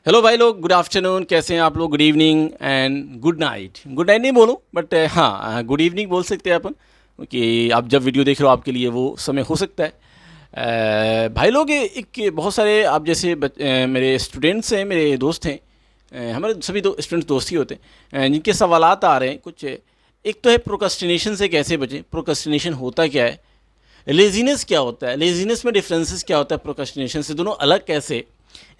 Hello भाई लोग, good afternoon. कैसे हैं आप लोग? Good evening and good night. Good night नहीं बोलूँ बट हाँ, गुड इवनिंग बोल सकते हैं अपन, क्योंकि आप जब वीडियो देख रहे हो आपके लिए वो समय हो सकता है। भाई लोग, एक बहुत सारे आप जैसे मेरे स्टूडेंट्स हैं, मेरे दोस्त हैं। हमारे सभी स्टूडेंट्स दोस्त ही होते हैं। जिनके सवालात आ रहे हैं कुछ। एक तो है प्रोक्रेस्टिनेशन से कैसे बचें। प्रोक्रेस्टिनेशन होता क्या है, लेजीनेस क्या होता है, लेजीनेस में डिफरेंसेस क्या होता है, प्रोक्रेस्टिनेशन से दोनों अलग कैसे।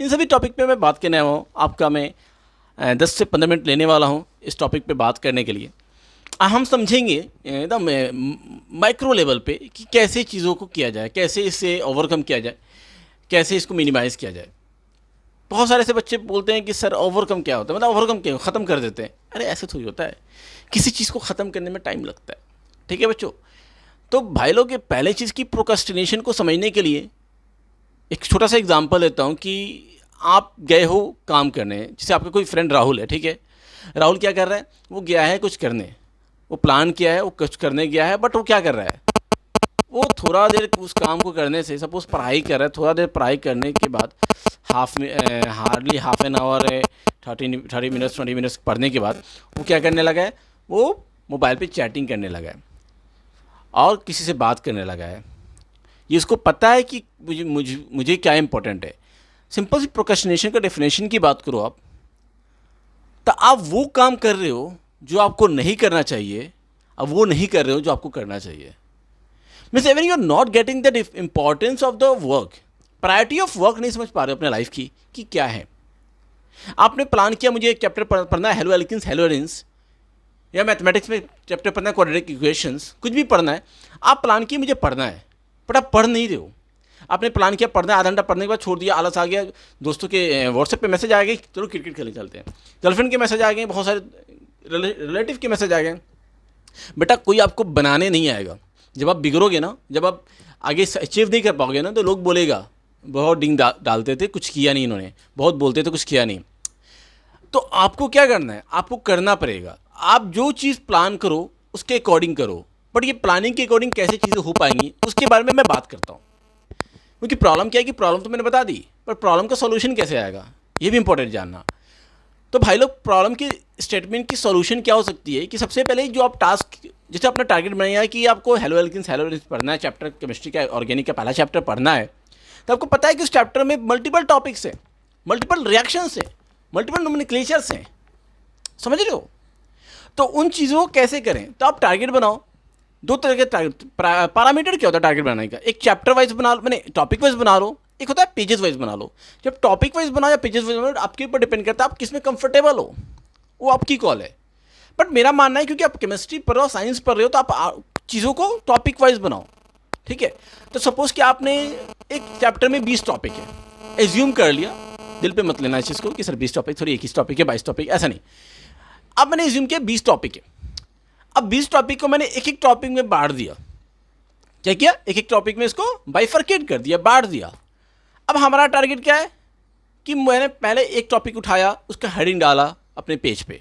इन सभी टॉपिक पे मैं बात करने आया हूँ। आपका मैं 10 से 15 मिनट लेने वाला हूँ इस टॉपिक पे बात करने के लिए। हम समझेंगे एकदम माइक्रो लेवल पे कि कैसे चीज़ों को किया जाए, कैसे इसे ओवरकम किया जाए, कैसे इसको मिनिमाइज़ किया जाए। बहुत सारे ऐसे बच्चे बोलते हैं कि सर ओवरकम क्या होता है, मतलब ओवरकम क्या, ख़त्म कर देते हैं। अरे ऐसे थोड़ी होता है, किसी चीज़ को ख़त्म करने में टाइम लगता है। ठीक है बच्चों, तो भाई लोग ये पहले चीज़ की प्रोक्रेस्टिनेशन को समझने के लिए एक छोटा सा एग्जांपल देता हूँ कि आप गए हो काम करने। जैसे आपका कोई फ्रेंड राहुल है, ठीक है। राहुल क्या कर रहा है, वो गया है कुछ करने, वो प्लान किया है, वो कुछ करने गया है, बट वो क्या कर रहा है, वो थोड़ा देर उस काम को करने से, सपोज पढ़ाई कर रहा है, थोड़ा देर पढ़ाई करने के बाद हार्डली हाफ एन आवर है, 30 मिनट्स 20 मिनट्स पढ़ने के बाद वो क्या करने लगा है, वो मोबाइल पे चैटिंग करने लगा है और किसी से बात करने लगा है। ये इसको पता है कि मुझे क्या इंपॉर्टेंट है। सिंपल सी प्रोक्रेस्टिनेशन का डेफिनेशन की बात करो आप, तो आप वो काम कर रहे हो जो आपको नहीं करना चाहिए, अब वो नहीं कर रहे हो जो आपको करना चाहिए। Means even you are not getting the importance of the work, priority of work नहीं समझ पा रहे हो अपने लाइफ की कि क्या है। आपने प्लान किया मुझे एक चैप्टर पढ़ना है, हेलो एल्किन्स हेलो एरिन्स, या मैथमेटिक्स में चैप्टर पढ़ना है क्वाड्रेटिक इक्वेशंस, कुछ भी पढ़ना है। आप प्लान किए मुझे पढ़ना है, बट आप पढ़ नहीं रहे हो। आपने प्लान किया पढ़ना है, आधा घंटा पढ़ने के बाद छोड़ दिया, आलस आ गया, दोस्तों के व्हाट्सएप पे मैसेज आ गए चलो क्रिकेट खेलने चलते हैं, गर्लफ्रेंड के मैसेज आ गए, बहुत सारे रिलेटिव के मैसेज आ गए। बेटा कोई आपको बनाने नहीं आएगा। जब आप बिगड़ोगे ना, जब आप आगे अचीव नहीं कर पाओगे ना, तो लोग बोलेगा बहुत डिंग डालते थे, कुछ किया नहीं इन्होंने, बहुत बोलते थे, कुछ किया नहीं। तो आपको क्या करना है, आपको करना पड़ेगा। आप जो चीज़ प्लान करो उसके अकॉर्डिंग करो, बट ये प्लानिंग के अकॉर्डिंग कैसे चीज़ें हो पाएंगी उसके बारे में मैं बात करता हूँ। क्योंकि प्रॉब्लम क्या है कि प्रॉब्लम तो मैंने बता दी, पर प्रॉब्लम का सॉल्यूशन कैसे आएगा ये भी इंपॉर्टेंट जानना। तो भाई लोग, प्रॉब्लम की स्टेटमेंट की सॉल्यूशन क्या हो सकती है कि सबसे पहले जो आप टास्क, जैसे अपना टारगेट बनाया है कि आपको हेलो एल्किन्स हेलो एरिन्स पढ़ना है, चैप्टर केमिस्ट्री का ऑर्गेनिक का पहला चैप्टर पढ़ना है, तो आपको पता है कि उस चैप्टर में मल्टीपल टॉपिक्स हैं, मल्टीपल रिएक्शंस हैं, मल्टीपल नोमेनक्लेचर्स हैं, समझ रहे हो। तो उन चीज़ों को कैसे करें, तो आप टारगेट बनाओ। दो तरह के टारगेट पैरामीटर क्या होता है टारगेट बनाने का, एक चैप्टर वाइज बना लो, मैंने टॉपिक वाइज बना लो, एक होता है पेजेस वाइज बना लो। जब टॉपिक वाइज बनाओ या पेजेस वाइज बनाओ, आपके ऊपर डिपेंड करता है आप किस में कंफर्टेबल हो, वो आपकी कॉल है। बट मेरा मानना है क्योंकि आप केमिस्ट्री पढ़ रहे हो, साइंस पढ़ रहे हो, तो आप चीज़ों को टॉपिक वाइज बनाओ। ठीक है, तो सपोज कि आपने एक चैप्टर में 20 टॉपिक है, एज्यूम कर लिया, दिल पे मत लेना इस चीज़ को कि सर 20 टॉपिक थोड़ी 21 टॉपिक है 22 टॉपिक, ऐसा नहीं। अब मैंने एज्यूम किया 20 टॉपिक है। अब 20 टॉपिक को मैंने एक एक टॉपिक में बांट दिया। क्या किया, एक एक टॉपिक में इसको बाइफरकेट कर दिया, बांट दिया। अब हमारा टारगेट क्या है कि मैंने पहले एक टॉपिक उठाया, उसका हेडिंग डाला अपने पेज पे,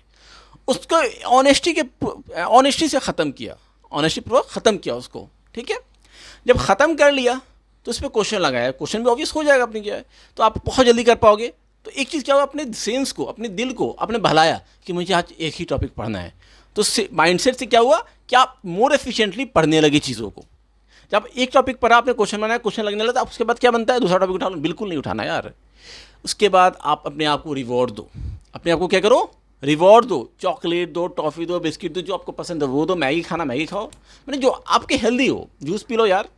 उसको ऑनेस्टी से ख़त्म किया, ऑनेस्टी पूर्वक ख़त्म किया उसको। ठीक है, जब ख़त्म कर लिया तो उस पर क्वेश्चन लगाया, क्वेश्चन भी ऑब्वियस हो जाएगा अपनी क्या है, तो आप बहुत जल्दी कर पाओगे। तो एक चीज़ क्या हुआ, अपने सेंस को, अपने दिल को आपने बहलाया कि मुझे आज एक ही टॉपिक पढ़ना है। तो माइंडसेट से क्या हुआ कि आप मोर एफिशिएंटली पढ़ने लगे चीज़ों को। जब एक टॉपिक पढ़ा, आपने क्वेश्चन बनाया, क्वेश्चन लगने लगा, उसके बाद क्या बनता है, दूसरा टॉपिक उठा लो, बिल्कुल नहीं उठाना यार। उसके बाद आप अपने आप को रिवॉर्ड दो, अपने आप को क्या करो, रिवॉर्ड दो, चॉकलेट दो, टॉफ़ी दो, बिस्किट दो, जो आपको पसंद है वो दो, मैगी खाना मैगी खाओ, मैंने जो आपके हेल्दी हो, जूस पी लो यार।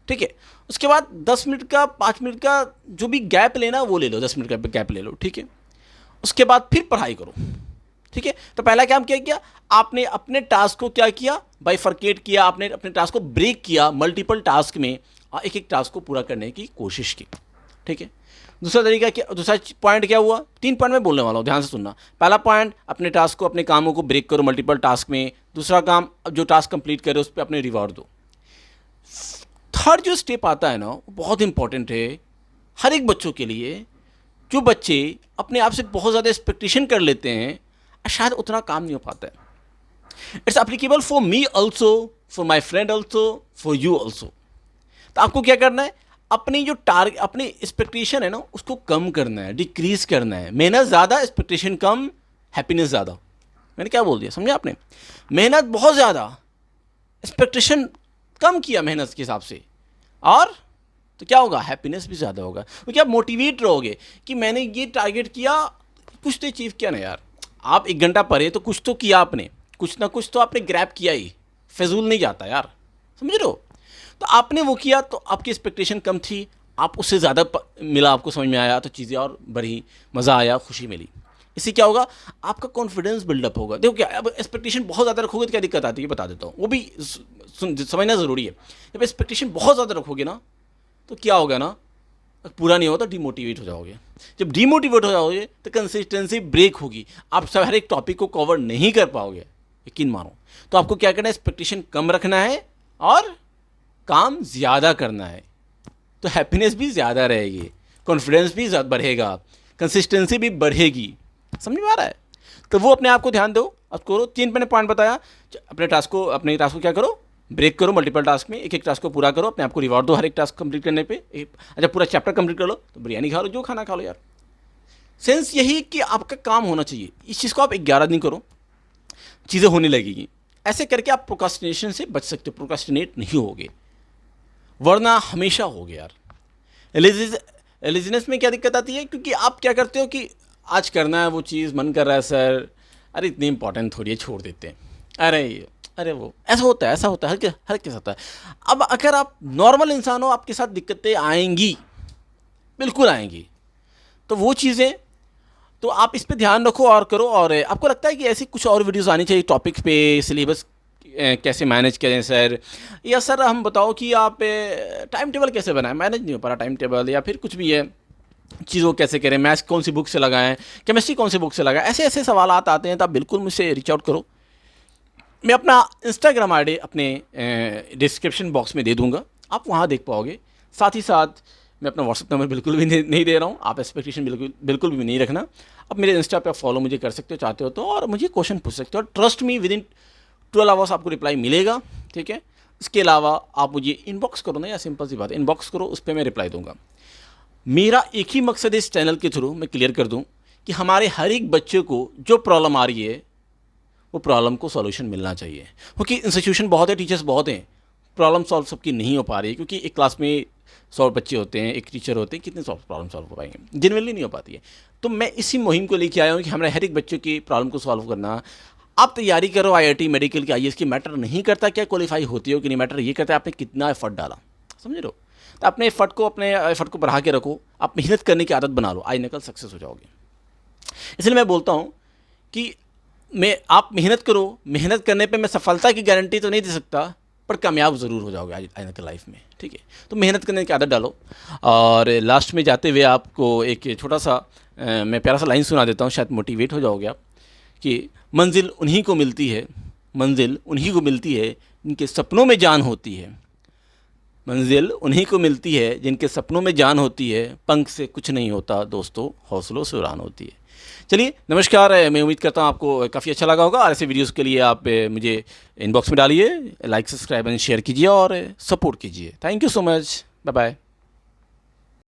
ठीक है, उसके बाद 10 मिनट का 5 मिनट का जो भी गैप लेना वो ले लो, 10 मिनट का गैप ले लो। ठीक है, उसके बाद फिर पढ़ाई करो। ठीक है, तो पहला काम क्या किया, आपने अपने टास्क को क्या किया, बाइफरकेट किया, आपने अपने टास्क को ब्रेक किया, मल्टीपल टास्क में एक एक टास्क को पूरा करने की कोशिश की। ठीक है, दूसरा तरीका क्या, दूसरा पॉइंट क्या हुआ, 3 पॉइंट में बोलने वाला हूँ, ध्यान से सुनना। पहला पॉइंट, अपने टास्क को, अपने कामों को ब्रेक करो मल्टीपल टास्क में। दूसरा काम, जो टास्क कंप्लीट करे उस पर अपने रिवॉर्ड दो। थर्ड जो स्टेप आता है ना, वो बहुत इंपॉर्टेंट है हर एक बच्चों के लिए। जो बच्चे अपने आप से बहुत ज़्यादा एक्सपेक्टेशन कर लेते हैं, शायद उतना काम नहीं हो पाता है। It's applicable for me also, for my friend also, for you also. तो आपको क्या करना है, अपनी जो टारगेट, अपनी एक्सपेक्टेशन है ना, उसको कम करना है, डिक्रीज करना है। मेहनत ज़्यादा, एक्सपेक्टेशन कम, हैप्पीनेस ज़्यादा। मैंने क्या बोल दिया, समझे आपने? मेहनत बहुत ज़्यादा, एक्सपेक्टेशन कम किया मेहनत के हिसाब से, और तो क्या होगा, हैप्पीनेस भी ज़्यादा होगा। क्योंकि आप मोटिवेट रहोगे कि मैंने ये टारगेट किया, कुछ तो अचीव किया ना यार। आप 1 घंटा पढ़े तो कुछ तो किया आपने, कुछ ना कुछ तो आपने ग्रैब किया ही, फिजूल नहीं जाता यार, समझ रहे हो? तो आपने वो किया तो आपकी एक्सपेक्टेशन कम थी, आप उससे ज़्यादा मिला, आपको समझ में आया तो चीज़ें और बढ़ी, मज़ा आया, खुशी मिली। इससे क्या होगा, आपका कॉन्फिडेंस बिल्डअप होगा। देखो क्या, अब एक्सपेक्टेशन बहुत ज़्यादा रखोगे तो क्या दिक्कत आती है बता देता हूँ, वो भी समझना ज़रूरी है। जब एक्सपेक्टेशन बहुत ज़्यादा रखोगे ना, तो क्या होगा ना, पूरा नहीं होता, डिमोटिवेट हो जाओगे। जब डिमोटिवेट हो जाओगे तो कंसिस्टेंसी ब्रेक होगी, आप सब हर एक टॉपिक को कवर नहीं कर पाओगे, यकीन मानो। तो आपको क्या करना है, एक्सपेक्टेशन कम रखना है और काम ज़्यादा करना है, तो हैप्पीनेस भी ज़्यादा रहेगी, कॉन्फिडेंस भी बढ़ेगा, कंसिस्टेंसी भी बढ़ेगी। समझ में आ रहा है? तो वो अपने आप को ध्यान दो, अब करो। 3 मैंने पॉइंट बताया, अपने टास्क को क्या करो, ब्रेक करो, मल्टीपल टास्क में एक एक टास्क को पूरा करो, अपने आप को रिवॉर्ड दो हर एक टास्क कंप्लीट करने पे। अच्छा, पूरा चैप्टर कंप्लीट कर लो तो बिरयानी खा लो, जो खाना खा लो यार। सेंस यही कि आपका काम होना चाहिए, इस चीज़ को आप 11 दिन करो, चीज़ें होने लगेगी। ऐसे करके आप प्रोक्रास्टिनेशन से बच सकते हो, प्रोक्रास्टिनेट नहीं होगे, वरना हमेशा होगे यार। लेजीनेस में क्या दिक्कत आती है, क्योंकि आप क्या करते हो कि आज करना है वो चीज़, मन कर रहा है सर, अरे इतनी इंपॉर्टेंट थोड़ी है, छोड़ देते हैं, अरे वो ऐसा होता है, हर के साथ होता है। अब अगर आप नॉर्मल इंसान हो, आपके साथ दिक्कतें आएंगी, बिल्कुल आएंगी। तो वो चीज़ें, तो आप इस पे ध्यान रखो और करो। और आपको लगता है कि ऐसी कुछ और वीडियोस आनी चाहिए टॉपिक्स पे, सिलेबस कैसे मैनेज करें सर, या सर हम बताओ कि आप टाइम टेबल कैसे बनाएं, मैनेज नहीं हो पा रहा टाइम टेबल, या फिर कुछ भी है, चीज़ों कैसे करें, मैथ्स कौन सी बुक से लगाएं, केमिस्ट्री कौन सी बुक से लगाएं, ऐसे ऐसे सवाल आते हैं तो आप बिल्कुल मुझसे रीच आउट करो। मैं अपना इंस्टाग्राम आईडी अपने डिस्क्रिप्शन बॉक्स में दे दूंगा, आप वहाँ देख पाओगे। साथ ही साथ मैं अपना व्हाट्सअप नंबर बिल्कुल भी नहीं दे रहा हूँ, आप एक्सपेक्टेशन बिल्कुल भी नहीं रखना। अब मेरे इंस्टा पे आप फॉलो मुझे कर सकते हो, चाहते हो तो, और मुझे क्वेश्चन पूछ सकते हो, और trust me with in 12 hours आपको रिप्लाई मिलेगा, ठीक है। इसके अलावा आप मुझे इनबॉक्स करो ना, या सिंपल सी बात है, इनबॉक्स करो, उस पर मैं रिप्लाई दूंगा। मेरा एक ही मकसद इस चैनल के थ्रू मैं क्लियर कर दूं कि हमारे हर एक बच्चे को जो प्रॉब्लम आ रही है, वो प्रॉब्लम को सॉल्यूशन मिलना चाहिए। क्योंकि इंस्टीट्यूशन बहुत है, टीचर्स बहुत हैं, प्रॉब्लम सॉल्व सबकी नहीं हो पा रही है, क्योंकि एक क्लास में 100 बच्चे होते हैं, एक टीचर होते हैं, कितने प्रॉब्लम सॉल्व हो पाएंगे, जनरली नहीं हो पाती है। तो मैं इसी मुहिम को लेके आया हूँ कि हमारे हर एक बच्चे की प्रॉब्लम को सॉल्व करना। आप तैयारी करो IIT मेडिकल की, IAS की, मैटर नहीं करता क्या क्वालिफाई होती हो कि नहीं, मैटर ये करता है आपने कितना एफर्ट डाला, समझ रहे हो? तो अपने एफर्ट को बढ़ा के रखो, आप मेहनत करने की आदत बना लो, आज निकल सक्सेस हो जाओगे। इसलिए मैं बोलता हूँ कि आप मेहनत करो, मेहनत करने पे मैं सफलता की गारंटी तो नहीं दे सकता, पर कामयाब ज़रूर हो जाओगे आज के लाइफ में, ठीक है। तो मेहनत करने की आदत डालो। और लास्ट में जाते हुए आपको एक छोटा सा मैं प्यारा सा लाइन सुना देता हूँ, शायद मोटिवेट हो जाओगे आप, कि मंजिल उन्हीं को मिलती है, मंजिल उन्हीं को मिलती है जिनके सपनों में जान होती है, मंजिल उन्हीं को मिलती है जिनके सपनों में जान होती है, पंख से कुछ नहीं होता दोस्तों, हौसलों से उड़ान होती है। चलिए, नमस्कार। मैं उम्मीद करता हूँ आपको काफ़ी अच्छा लगा होगा, और ऐसे वीडियोस के लिए आप मुझे इनबॉक्स में डालिए, लाइक सब्सक्राइब एंड शेयर कीजिए और सपोर्ट कीजिए। Thank you so much, bye bye.